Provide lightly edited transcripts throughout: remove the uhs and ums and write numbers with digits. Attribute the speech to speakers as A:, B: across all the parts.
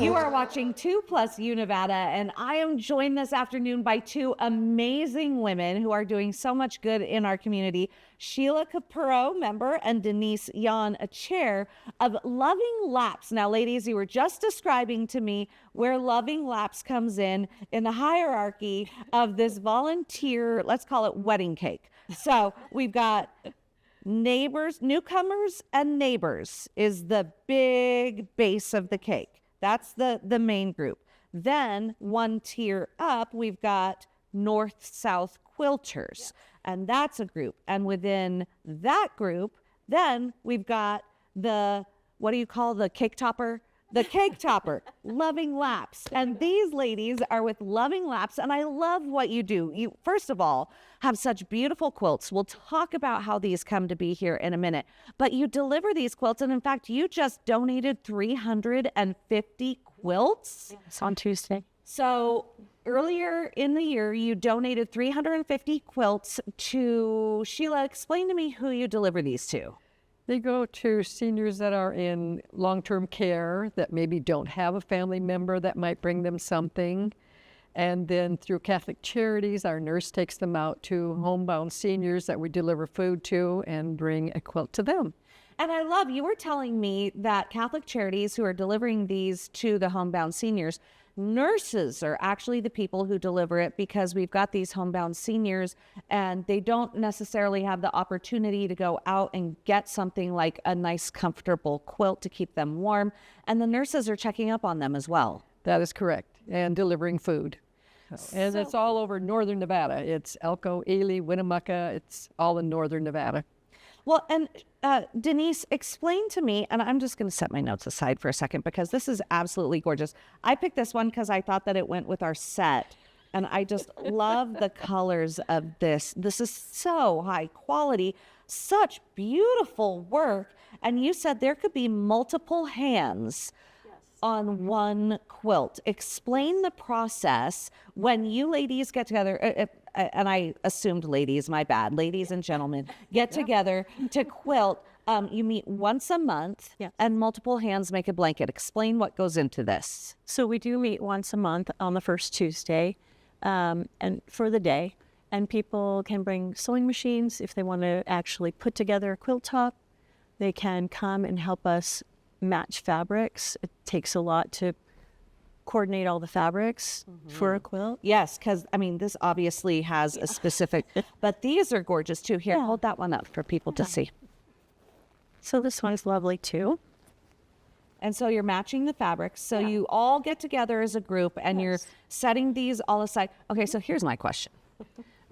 A: You are watching 2+U Nevada, and I am joined this afternoon by two amazing women who are doing so much good in our community. Sheila Capurro, member, and Denise Yan, a chair of Loving Laps. Now, ladies, you were just describing to me where Loving Laps comes in the hierarchy of this volunteer, let's call it wedding cake. So we've got neighbors, newcomers, and neighbors is the big base of the cake. That's the main group. Then one tier up, we've got north-south quilters, and that's a group. And within that group, then we've got the, what do you call the cake topper? The cake topper, Loving Laps. And these ladies are with Loving Laps, and I love what you do. You, first of all, have such beautiful quilts. We'll talk about how these come to be here in a minute. But you deliver these quilts, and in fact, you just donated 350 quilts.
B: Yes, on Tuesday.
A: So earlier in the year, you donated 350 quilts to, Sheila, explain to me who you deliver these to.
C: They go to seniors that are in long-term care that maybe don't have a family member that might bring them something. And then through Catholic Charities, our nurse takes them out to homebound seniors that we deliver food to and bring a quilt to them.
A: And I love, you were telling me that Catholic Charities who are delivering these to the homebound seniors, nurses are actually the people who deliver it, because we've got these homebound seniors and they don't necessarily have the opportunity to go out and get something like a nice comfortable quilt to keep them warm, and the nurses are checking up on them as well.
C: That is correct, and delivering food. And it's all over northern Nevada. It's Elko, Ely, Winnemucca. It's all in northern Nevada.
A: Well, and Denise, explain to me, and I'm just going to set my notes aside for a second because this is absolutely gorgeous. I picked this one because I thought that it went with our set, and I just love the colors of this. This is so high quality, such beautiful work. And you said there could be multiple hands on one quilt. Explain the process when you ladies get together, and I assumed ladies, my bad, ladies and gentlemen, get together to quilt. You meet once a month, and multiple hands make a blanket. Explain what goes into this.
B: So we do meet once a month on the first Tuesday, and for the day. And people can bring sewing machines if they want to actually put together a quilt top. They can come and help us match fabrics. It takes a lot to coordinate all the fabrics for a quilt.
A: Yes, because I mean, this obviously has a specific, but these are gorgeous too. Here, hold that one up for people to see.
B: So this one is lovely too.
A: And so you're matching the fabrics. So you all get together as a group and you're setting these all aside. Okay, so here's my question.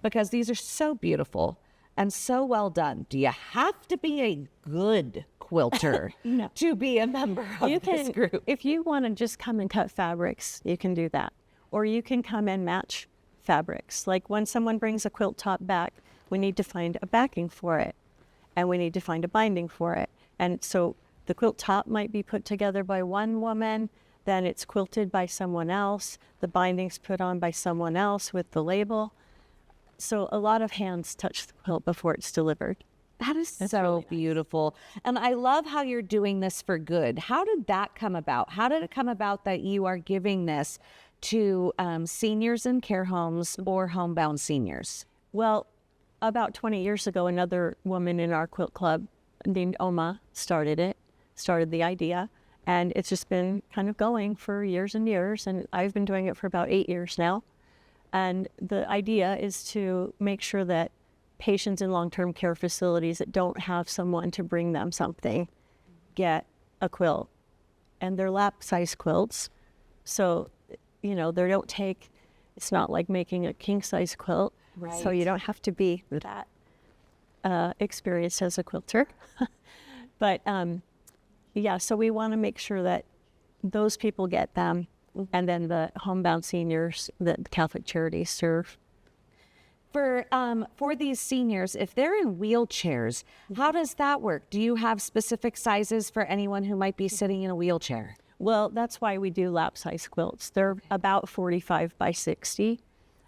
A: Because these are so beautiful and so well done. Do you have to be a good quilter
B: No.
A: to be a member of this group?
B: If you want to just come and cut fabrics, you can do that. Or you can come and match fabrics. Like when someone brings a quilt top back, we need to find a backing for it. And we need to find a binding for it. And so the quilt top might be put together by one woman, then it's quilted by someone else, the binding's put on by someone else with the label. So a lot of hands touch the quilt before it's delivered.
A: That is so beautiful. And I love how you're doing this for good. How did that come about? How did it come about that you are giving this to seniors in care homes or homebound seniors?
B: Well, about 20 years ago, another woman in our quilt club named Oma started the idea. And it's just been kind of going for years and years. And I've been doing it for about 8 years now. And the idea is to make sure that patients in long-term care facilities that don't have someone to bring them something get a quilt. And they're lap-size quilts. So, you know, they don't take, it's not like making a king-size quilt.
A: Right.
B: So you don't have to be that experienced as a quilter. But yeah, so we want to make sure that those people get them, and then the homebound seniors that Catholic Charities serve.
A: For these seniors, if they're in wheelchairs, how does that work? Do you have specific sizes for anyone who might be sitting in a wheelchair?
B: Well, that's why we do lap-size quilts. They're about 45 by 60.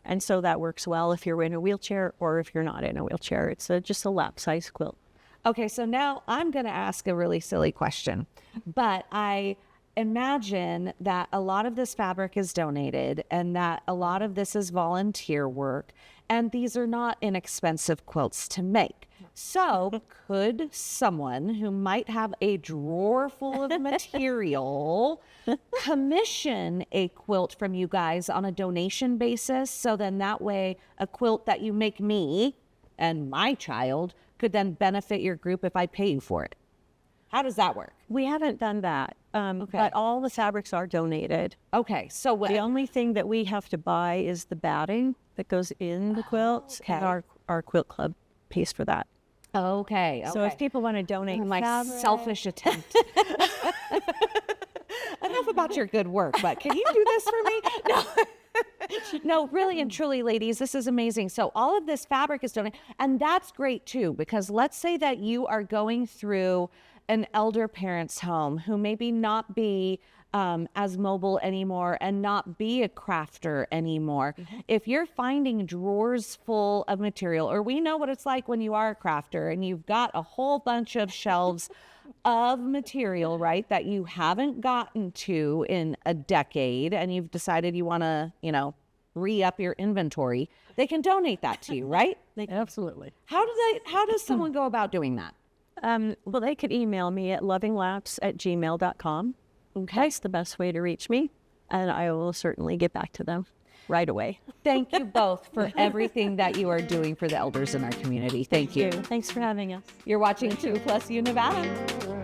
B: And so that works well if you're in a wheelchair or if you're not in a wheelchair. It's just a lap-size quilt.
A: Okay, so now I'm going to ask a really silly question, but imagine that a lot of this fabric is donated and that a lot of this is volunteer work, and these are not inexpensive quilts to make. So could someone who might have a drawer full of material commission a quilt from you guys on a donation basis? So then that way a quilt that you make me and my child could then benefit your group if I pay you for it. How does that work?
B: We haven't done that, but all the fabrics are donated.
A: Okay, so
B: The only thing that we have to buy is the batting that goes in the quilts, and our quilt club pays for that.
A: Okay.
B: So if people want to donate
A: my
B: fabric,
A: selfish attempt. Enough about your good work, but can you do this for me? No. No, really and truly, ladies, this is amazing. So all of this fabric is donated, and that's great too, because let's say that you are going through an elder parent's home who maybe not be as mobile anymore and not be a crafter anymore. If you're finding drawers full of material, or we know what it's like when you are a crafter and you've got a whole bunch of shelves of material, right, that you haven't gotten to in a decade, and you've decided you want to, re-up your inventory, they can donate that to you, right?
C: Absolutely.
A: How does someone go about doing that?
B: well, they could email me at lovinglaps@gmail.com. Okay. That's the best way to reach me, and I will certainly get back to them right away.
A: Thank you both for everything that you are doing for the elders in our community. Thank you.
B: Thanks for having us.
A: You're watching 2 Plus U Nevada.